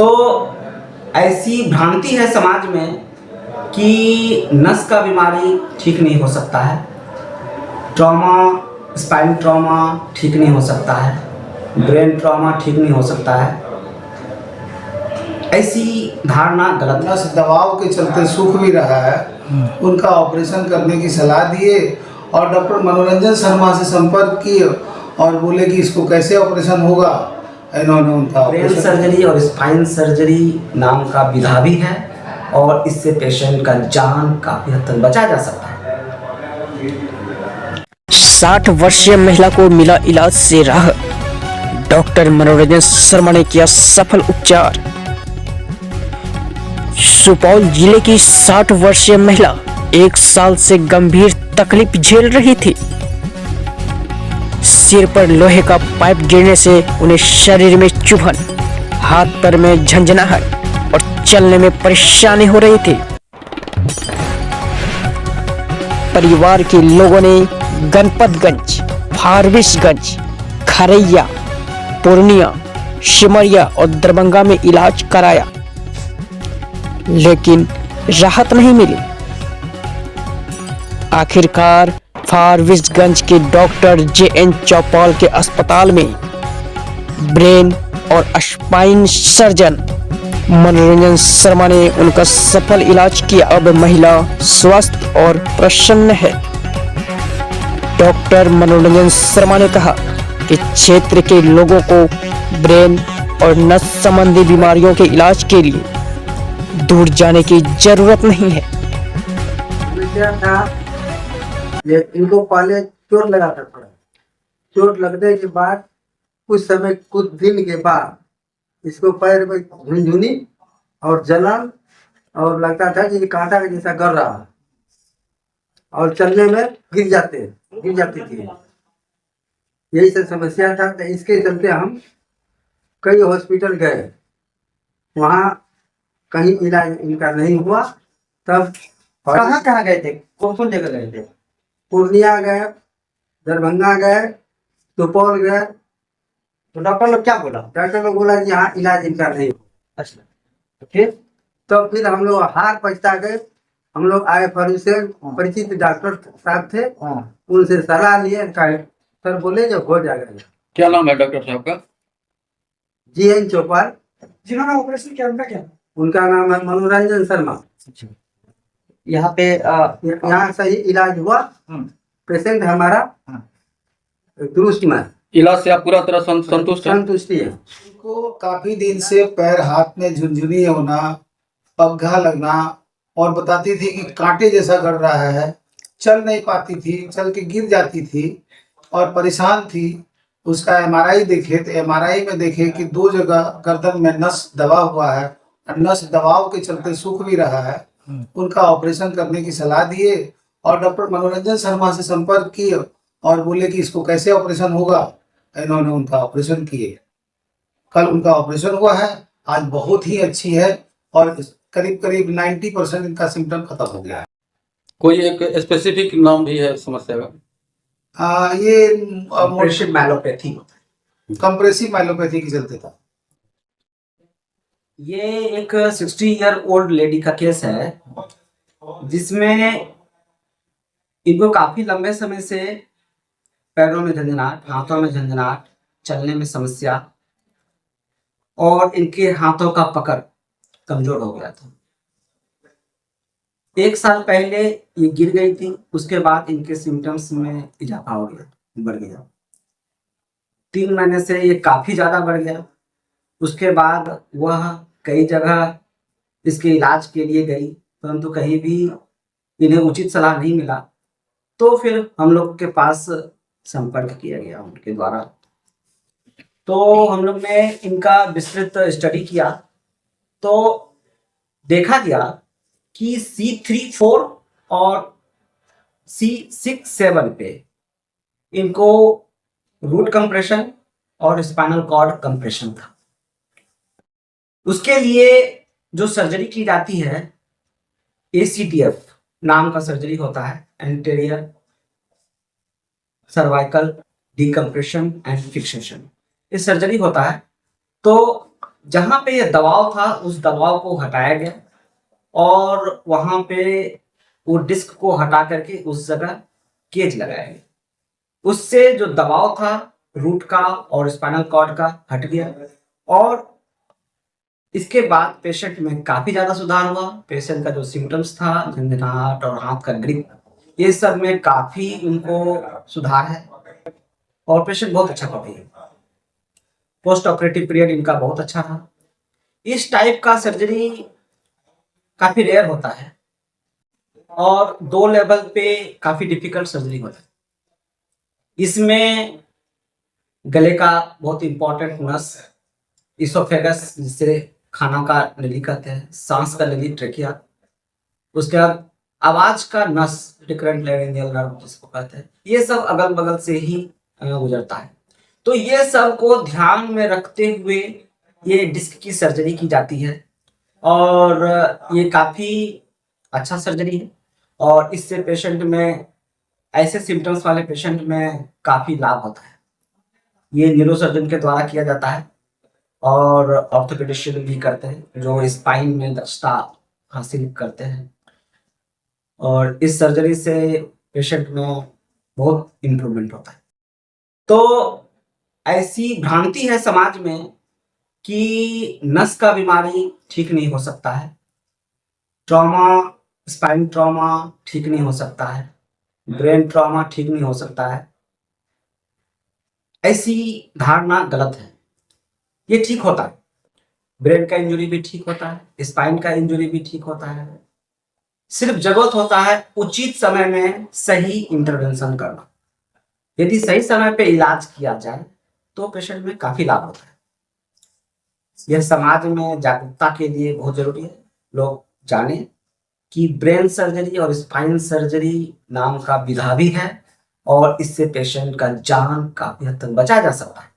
तो ऐसी भ्रांति है समाज में कि नस का बीमारी ठीक नहीं हो सकता है, ट्रॉमा, स्पाइन ट्रॉमा ठीक नहीं हो सकता है, ब्रेन ट्रॉमा ठीक नहीं हो सकता है। ऐसी धारणा गलत है। नस दबाव के चलते सूख भी रहा है, उनका ऑपरेशन करने की सलाह दिए और डॉक्टर मनोरंजन शर्मा से संपर्क किए और बोले कि इसको कैसे ऑपरेशन होगा। इन्होंने उनका ब्रेन सर्जरी और स्पाइन सर्जरी नाम का विधा भी है और इससे पेशेंट का जान काफी हद तक बचाया जा सकता है। 60 वर्षीय महिला को मिला इलाज से राहत, डॉक्टर मनोरंजन शर्मा ने किया सफल उपचार। सुपौल जिले की 60 वर्षीय महिला 1 साल से गंभीर तकलीफ झेल रही थी। सिर पर लोहे का पाइप गिरने से उन्हें शरीर में चुभन, हाथ पैर में झंझनाहट और चलने में परेशानी हो रही थी। परिवार के लोगों ने गणपतगंज, फारबिसगंज, खरैया, पूर्णिया, सिमरिया और दरभंगा में इलाज कराया, लेकिन राहत नहीं मिली। आखिरकार फारबिसगंज के डॉक्टर JN चौपाल के अस्पताल में ब्रेन और स्पाइन सर्जन मनोरंजन शर्मा ने उनका सफल इलाज किया। अब महिला स्वस्थ और प्रसन्न है। डॉक्टर मनोरंजन शर्मा ने कहा कि क्षेत्र के लोगों को ब्रेन और नस संबंधी बीमारियों के इलाज के लिए दूर जाने की जरूरत नहीं है। इनको पहले चोट लगा था, थोड़ा चोट लगने के बाद कुछ दिन के बाद इसको पैर में झुनझुनी और जलन और लगता था कि कांटा के जैसा गड़ रहा है और चलने में गिर जाती थी। यही सब समस्या था। तो इसके चलते हम कई हॉस्पिटल गए, वहाँ कहीं इलाज इनका नहीं हुआ। तब कहाँ गए थे? कौन जगह गए थे? पूर्णिया गए, दरभंगा गए, सुपौल गए। तो डॉक्टर लोग क्या बोला? डॉक्टर लोग बोला कि यहाँ इलाज इनका नहीं हुआ। अच्छा, फिर तो फिर हम लोग हार पछता गए। हम लोग आए फरू से, परिचित डॉक्टर साहब थे, उनसे सलाह लिए। सर बोले जो हो जाएगा। क्या नाम है डॉक्टर साहब का? JN चौपाल। जिन्होंने ऑपरेशन किया उनका क्या? उनका नाम है मनोरंजन शर्मा। यहाँ पे यहाँ सही इलाज हुआ, पेशेंट हमारा दुरुस्त में। इलाज से आप पूरा तरह संतुष्ट है। को काफी दिन से पैर हाथ में झुनझुनी होना, पगहा लगना और बताती थी कि कांटे जैसा गड़ रहा है, चल नहीं पाती थी, चल के गिर जाती थी और परेशान थी। उसका MRI देखे तो MRI में देखे कि 2 जगह गर्दन में नस दबा हुआ है और नस दबाव के चलते सूख भी रहा है। उनका ऑपरेशन करने की सलाह दिए और डॉक्टर मनोरंजन शर्मा से संपर्क किए और बोले कि इसको कैसे ऑपरेशन होगा। इन्होंने उनका ऑपरेशन किए। कल उनका ऑपरेशन हुआ है। आज बहुत ही अच्छी है और करीब 90% इनका सिम्टम खत्म हो गया है। कोई एक स्पेसिफिक नाम भी है समस्या का? ये कंप्रेसिव माइलोपैथी कंप्रेसिव माइलोपैथी के चलते था। ये एक 60 ईयर ओल्ड लेडी का केस है, जिसमें इनको काफी लंबे समय से पैरों में झंझनाहट, हाथों में झंझनाहट, चलने में समस्या और इनके हाथों का पकड़ कमजोर हो गया था। 1 साल पहले ये गिर गई थी, उसके बाद इनके सिम्टम्स में इजाफा हो गया, बढ़ गया। 3 महीने से ये काफी ज्यादा बढ़ गया। उसके बाद वह कई जगह इसके इलाज के लिए गई, परंतु कहीं भी इन्हें उचित सलाह नहीं मिला। तो फिर हम लोग के पास संपर्क किया गया उनके द्वारा। तो हम लोग ने इनका विस्तृत स्टडी किया तो देखा गया कि C3-4 और C6-7 पे इनको रूट कंप्रेशन और स्पाइनल कॉर्ड कंप्रेशन था। उसके लिए जो सर्जरी की जाती है ACTF नाम का सर्जरी होता है, anterior cervical decompression and fixation. इस सर्जरी होता है। तो जहां पे ये दबाव था उस दबाव को हटाया गया और वहां पे वो डिस्क को हटा करके उस जगह केज लगाया गया। उससे जो दबाव था रूट का और स्पाइनल कॉर्ड का हट गया और इसके बाद पेशेंट में काफी ज्यादा सुधार हुआ। पेशेंट का जो सिम्टम्स था, झंझनाहट और हाथ का ग्रिप, ये सब में काफी उनको सुधार है और पेशेंट बहुत अच्छा काफी है। पोस्ट ऑपरेटिव पीरियड इनका बहुत अच्छा था। इस टाइप का सर्जरी काफी रेयर होता है और 2 लेवल पे काफी डिफिकल्ट सर्जरी होता है। इसमें गले का बहुत इंपॉर्टेंट नस, इसोफेगस जिसे खाना का नली कहते हैं, सांस का नली ट्रेकिया, उसके बाद आवाज का नस रिकरेंट लैरिंजियल नर्व जिसको कहते हैं, ये सब अगल बगल से ही गुजरता है। तो ये सब को ध्यान में रखते हुए ये डिस्क की सर्जरी की जाती है और ये काफी अच्छा सर्जरी है और इससे पेशेंट में, ऐसे सिम्टम्स वाले पेशेंट में काफी लाभ होता है। ये न्यूरोसर्जन के द्वारा किया जाता है और ऑर्थोपेडिशियन भी करते हैं जो स्पाइन में दक्षता हासिल करते हैं और इस सर्जरी से पेशेंट में बहुत इम्प्रूवमेंट होता है। तो ऐसी भ्रांति है समाज में कि नस का बीमारी ठीक नहीं हो सकता है, ट्रॉमा, स्पाइन ट्रॉमा ठीक नहीं हो सकता है, ब्रेन ट्रॉमा ठीक नहीं हो सकता है। ऐसी धारणा गलत है। ये ठीक होता है, ब्रेन का इंजरी भी ठीक होता है, स्पाइन का इंजरी भी ठीक होता है। सिर्फ जरूरत होता है उचित समय में सही इंटरवेंशन करना। यदि सही समय पे इलाज किया जाए तो पेशेंट में काफी लाभ होता है। यह समाज में जागरूकता के लिए बहुत जरूरी है। लोग जाने कि ब्रेन सर्जरी और स्पाइन सर्जरी नाम का विधा भी है और इससे पेशेंट का जान काफी हद तक बचाया जा सकता है।